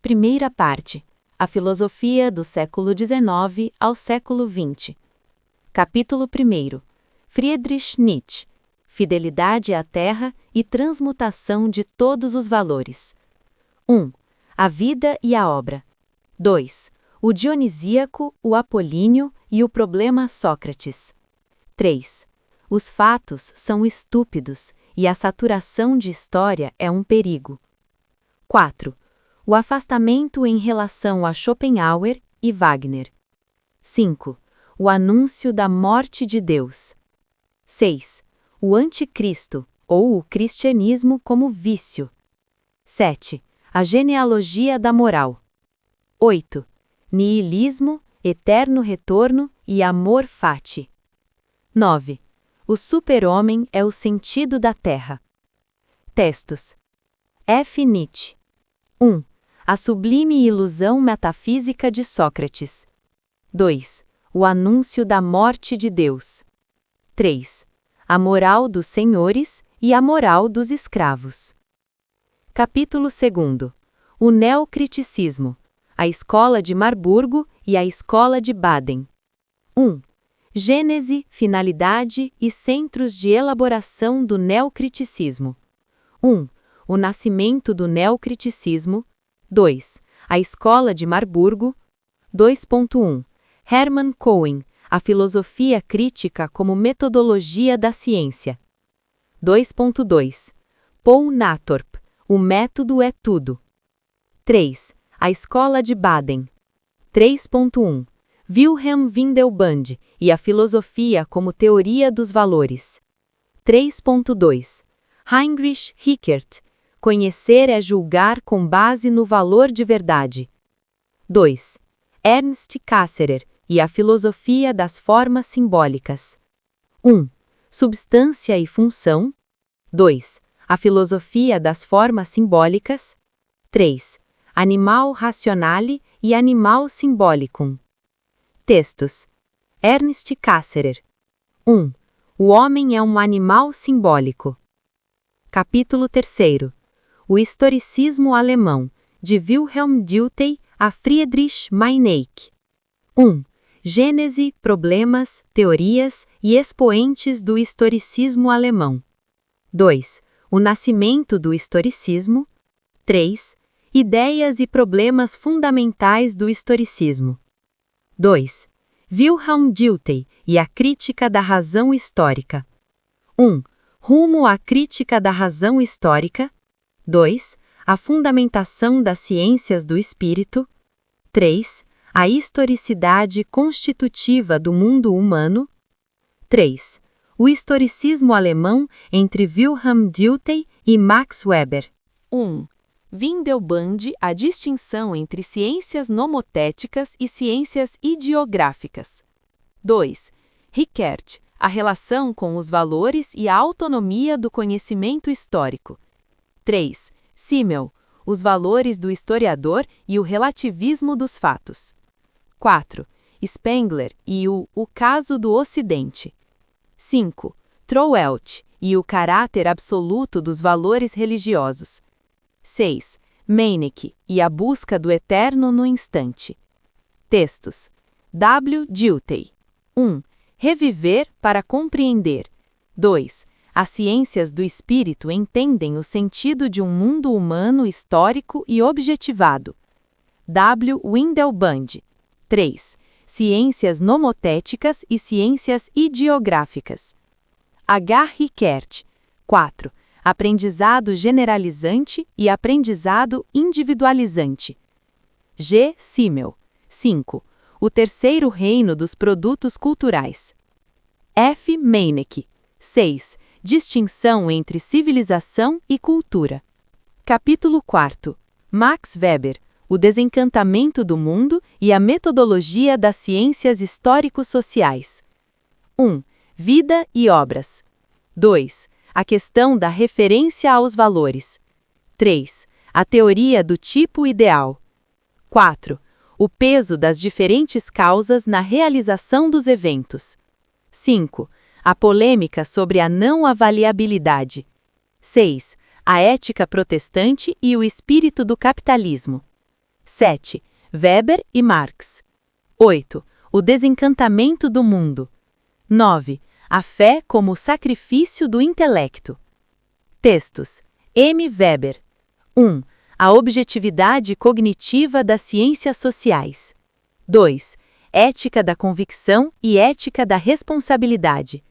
Primeira parte. A filosofia do século XIX ao século XX. Capítulo 1. Friedrich Nietzsche. Fidelidade à terra e transmutação de todos os valores. 1. A vida e a obra. 2. O dionisíaco, o apolíneo e o problema Sócrates. 3. Os fatos são estúpidos e a saturação de história é um perigo. 4. O afastamento em relação a Schopenhauer e Wagner. 5. O anúncio da morte de Deus. 6. O anticristo, ou o cristianismo como vício. 7. A genealogia da moral. 8. Nihilismo, eterno retorno e amor fati. 9. O super-homem é o sentido da terra. Textos. F. Nietzsche. 1. A sublime ilusão metafísica de Sócrates. 2. O anúncio da morte de Deus. 3. A moral dos senhores e a moral dos escravos. Capítulo 2. O neocriticismo, a escola de Marburgo e a escola de Baden. 1. Gênese, finalidade e centros de elaboração do neocriticismo. 1. O nascimento do neocriticismo. 2. A escola de Marburgo. 2.1. Hermann Cohen, a filosofia crítica como metodologia da ciência. 2.2. Paul Natorp, o método é tudo. 3. A escola de Baden. 3.1. Wilhelm Windelband e a filosofia como teoria dos valores. 3.2. Heinrich Rickert, conhecer é julgar com base no valor de verdade. 2. Ernst Cassirer e a filosofia das formas simbólicas. 1. Substância e função. 2. A filosofia das formas simbólicas. 3. Animal rationale e animal symbolicum. Textos. Ernst Cassirer. 1. O homem é um animal simbólico. Capítulo 3. O historicismo alemão, de Wilhelm Dilthey a Friedrich Meinecke. 1. Gênese, problemas, teorias e expoentes do historicismo alemão. 2. O nascimento do historicismo. 3. Ideias e problemas fundamentais do historicismo. 2. Wilhelm Dilthey e a crítica da razão histórica. 1. Rumo à crítica da razão histórica. 2. A fundamentação das ciências do espírito. 3. A historicidade constitutiva do mundo humano. 3. O historicismo alemão entre Wilhelm Dilthey e Max Weber. 1. Windelband, a distinção entre ciências nomotéticas e ciências ideográficas. 2. Rickert, a relação com os valores e a autonomia do conhecimento histórico. 3. Simmel, os valores do historiador e o relativismo dos fatos. 4. Spengler e o caso do Ocidente. 5. Trowelt e o caráter absoluto dos valores religiosos. 6. Meinecke e a busca do eterno no instante. Textos. W. Dilthey. 1. Reviver para compreender. 2. As ciências do espírito entendem o sentido de um mundo humano histórico e objetivado. W. Windelband. 3. Ciências nomotéticas e ciências ideográficas. H. Rickert. 4. Aprendizado generalizante e aprendizado individualizante. G. Simmel. 5. O terceiro reino dos produtos culturais. F. Meinecke. 6. Distinção entre civilização e cultura. Capítulo 4. Max Weber. O desencantamento do mundo e a metodologia das ciências histórico-sociais. 1. Vida e obras. 2. A questão da referência aos valores. 3. A teoria do tipo ideal. 4. O peso das diferentes causas na realização dos eventos. 5. A polêmica sobre a não avaliabilidade. 6. A ética protestante e o espírito do capitalismo. 7. Weber e Marx. 8. O desencantamento do mundo. 9. A fé como o sacrifício do intelecto. Textos. M. Weber. 1. A objetividade cognitiva das ciências sociais. 2. Ética da convicção e ética da responsabilidade.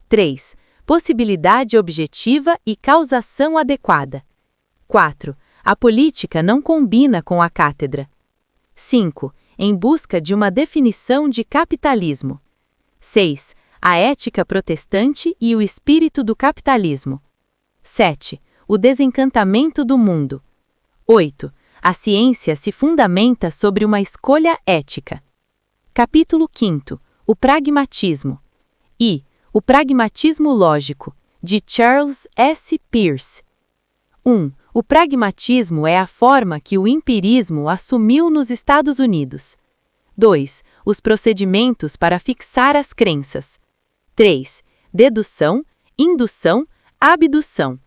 3. Possibilidade objetiva e causação adequada. 4. A política não combina com a cátedra. 5. Em busca de uma definição de capitalismo. 6. A ética protestante e o espírito do capitalismo. 7. O desencantamento do mundo. 8. A ciência se fundamenta sobre uma escolha ética. Capítulo 5. O pragmatismo. I. O pragmatismo lógico, de Charles S. Peirce. 1. O pragmatismo é a forma que o empirismo assumiu nos Estados Unidos. 2. Os procedimentos para fixar as crenças. 3. Dedução, indução, abdução.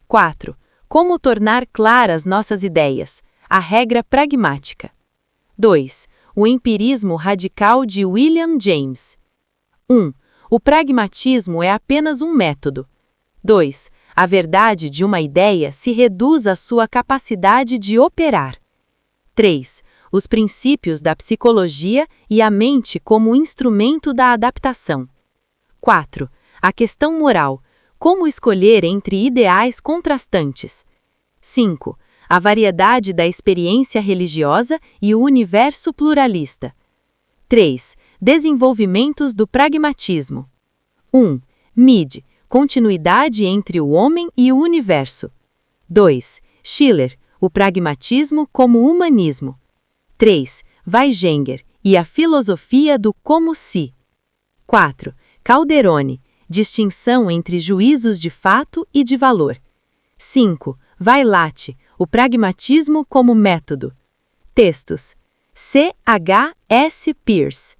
4. Como tornar claras nossas ideias, a regra pragmática. 2. O empirismo radical de William James. 1. O pragmatismo é apenas um método. 2. A verdade de uma ideia se reduz à sua capacidade de operar. 3. Os princípios da psicologia e a mente como instrumento da adaptação. 4. A questão moral. Como escolher entre ideais contrastantes. 5. A variedade da experiência religiosa e o universo pluralista. 3. Desenvolvimentos do pragmatismo. 1. Mid. Continuidade entre o homem e o universo. 2. Schiller. O pragmatismo como humanismo. 3. Weigenger e a filosofia do como se. 4. Calderone. Distinção entre juízos de fato e de valor. 5. Vailate. O pragmatismo como método. Textos. C. H. S. Peirce.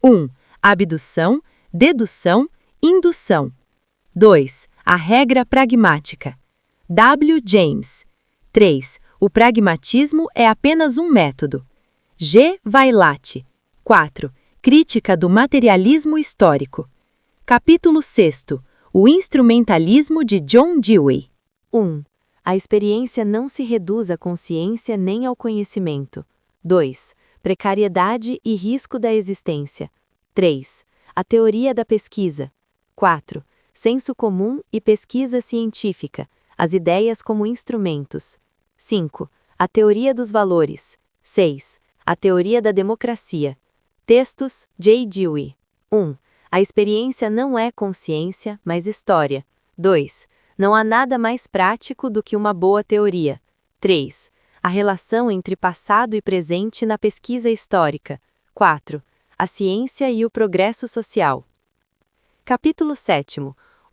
1. Abdução, dedução, indução. 2. A regra pragmática. W. James. 3. O pragmatismo é apenas um método. G. Vailate. 4. Crítica do materialismo histórico. Capítulo 6. O instrumentalismo de John Dewey. 1. A experiência não se reduz à consciência nem ao conhecimento. 2. Precariedade e risco da existência. 3. A teoria da pesquisa. 4. Senso comum e pesquisa científica, as ideias como instrumentos. 5. A teoria dos valores. 6. A teoria da democracia. Textos, J. Dewey. 1. A experiência não é consciência, mas história. 2. Não há nada mais prático do que uma boa teoria. 3. A relação entre passado e presente na pesquisa histórica. 4. A ciência e o progresso social. Capítulo 7.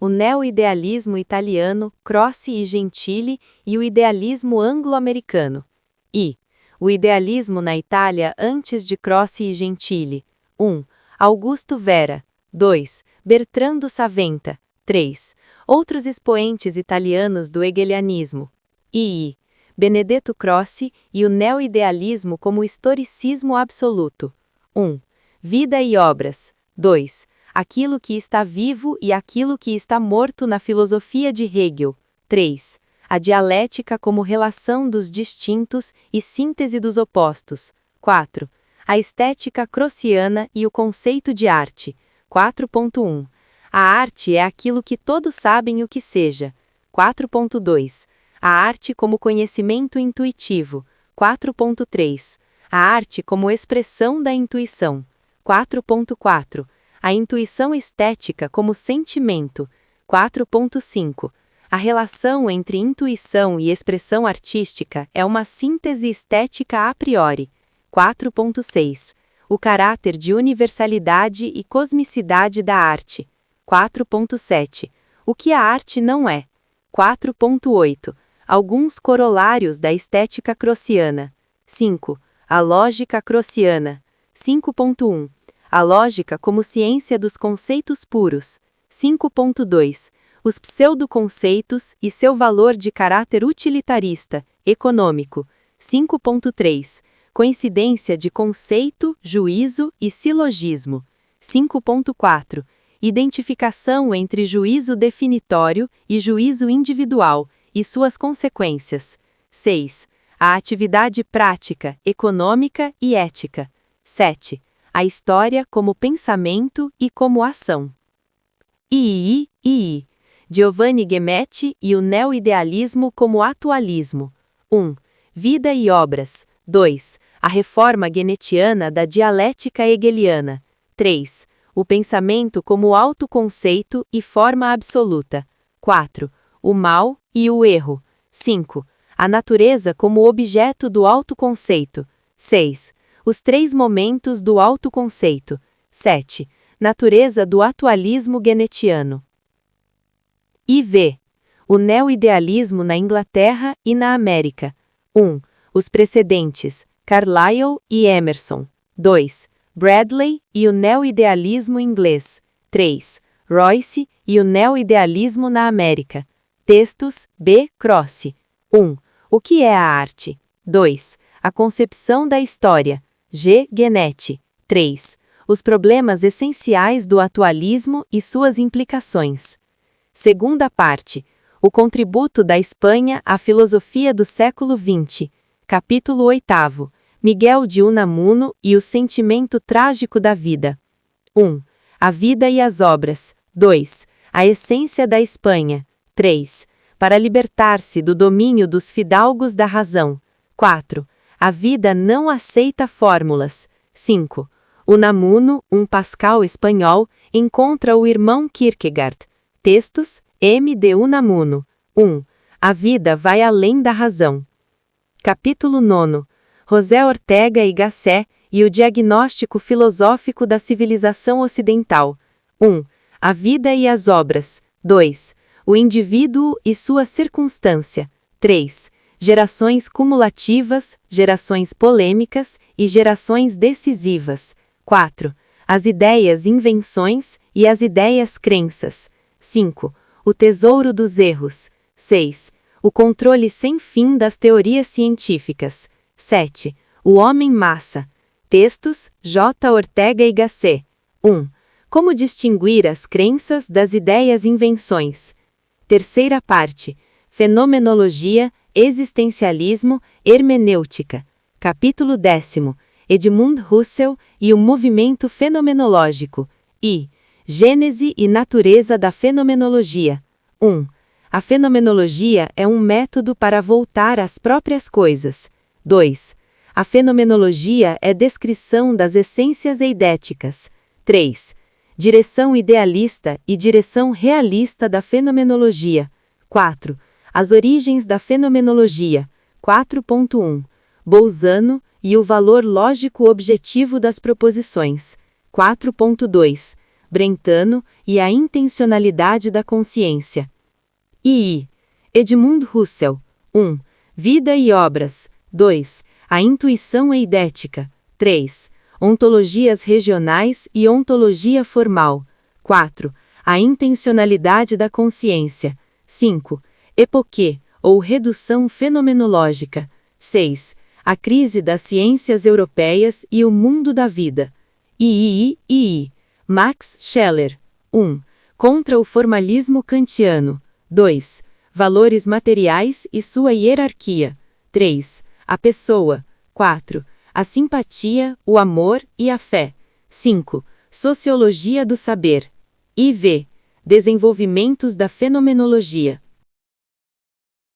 O neo-idealismo italiano, Crossi e Gentili e o idealismo anglo-americano. I. O idealismo na Itália antes de Crossi e Gentili. 1. Augusto Vera. 2. Bertrando Saventa. 3. Outros expoentes italianos do hegelianismo. II. Benedetto Crossi e o neo-idealismo como historicismo absoluto. 1. Vida e obras. 2. Aquilo que está vivo e aquilo que está morto na filosofia de Hegel. 3. A dialética como relação dos distintos e síntese dos opostos. 4. A estética crossiana e o conceito de arte. 4.1. A arte é aquilo que todos sabem o que seja. 4.2. A arte como conhecimento intuitivo. 4.3. A arte como expressão da intuição. 4.4. A intuição estética como sentimento. 4.5. A relação entre intuição e expressão artística é uma síntese estética a priori. 4.6. O caráter de universalidade e cosmicidade da arte. 4.7. O que a arte não é. 4.8. Alguns corolários da estética crossiana. 5. A lógica crossiana. 5.1. A lógica como ciência dos conceitos puros. 5.2. Os pseudoconceitos e seu valor de caráter utilitarista, econômico. 5.3. Coincidência de conceito, juízo e silogismo. 5.4. Identificação entre juízo definitório e juízo individual e suas consequências. 6. A atividade prática, econômica e ética. 7. A história como pensamento e como ação. II. Giovanni Gemetti e o neo-idealismo como atualismo. 1. Vida e obras. 2. A reforma genetiana da dialética hegeliana. 3. O pensamento como autoconceito e forma absoluta. 4. O mal e o erro. 5. A natureza como objeto do autoconceito. 6. Os 3 momentos do autoconceito. 7. Natureza do atualismo genetiano. IV. O neo-idealismo na Inglaterra e na América. 1. Os precedentes, Carlyle e Emerson. 2. Bradley e o neo-idealismo inglês. 3. Royce e o neo-idealismo na América. Textos, B. Croce. 1. O que é a arte? 2. A concepção da história. G. Genetti. 3. Os problemas essenciais do atualismo e suas implicações. Segunda parte. O contributo da Espanha à filosofia do século XX. Capítulo 8. Miguel de Unamuno e o sentimento trágico da vida. 1. A vida e as obras. 2. A essência da Espanha. 3. Para libertar-se do domínio dos fidalgos da razão. 4. A vida não aceita fórmulas. 5. Unamuno, um Pascal espanhol, encontra o irmão Kierkegaard. Textos, M. de Unamuno. 1. A vida vai além da razão. Capítulo 9. José Ortega y Gasset e o diagnóstico filosófico da civilização ocidental. 1. A vida e as obras. 2. O indivíduo e sua circunstância. 3. Gerações cumulativas, gerações polêmicas e gerações decisivas. 4. As ideias invenções e as ideias crenças. 5. O tesouro dos erros. 6. O controle sem fim das teorias científicas. 7. O homem-massa. Textos, J. Ortega y Gasset. 1. Como distinguir as crenças das ideias-invenções. Terceira parte. Fenomenologia, existencialismo, hermenêutica. Capítulo 10. Edmund Husserl e o movimento fenomenológico. I. Gênese e natureza da fenomenologia. 1. A fenomenologia é um método para voltar às próprias coisas. 2. A fenomenologia é descrição das essências eidéticas. 3. Direção idealista e direção realista da fenomenologia. 4. As origens da fenomenologia. 4.1. Bolzano e o valor lógico objetivo das proposições. 4.2. Brentano e a intencionalidade da consciência. II. Edmund Husserl. 1. Vida e obras. 2. A intuição eidética. 3. Ontologias regionais e ontologia formal. 4. A intencionalidade da consciência. 5. Epoquê, ou redução fenomenológica. 6. A crise das ciências europeias e o mundo da vida. II. Max Scheler. 1. Contra o formalismo kantiano. 2. Valores materiais e sua hierarquia. 3. A pessoa. 4. A simpatia, o amor e a fé. 5. Sociologia do saber. IV. Desenvolvimentos da fenomenologia.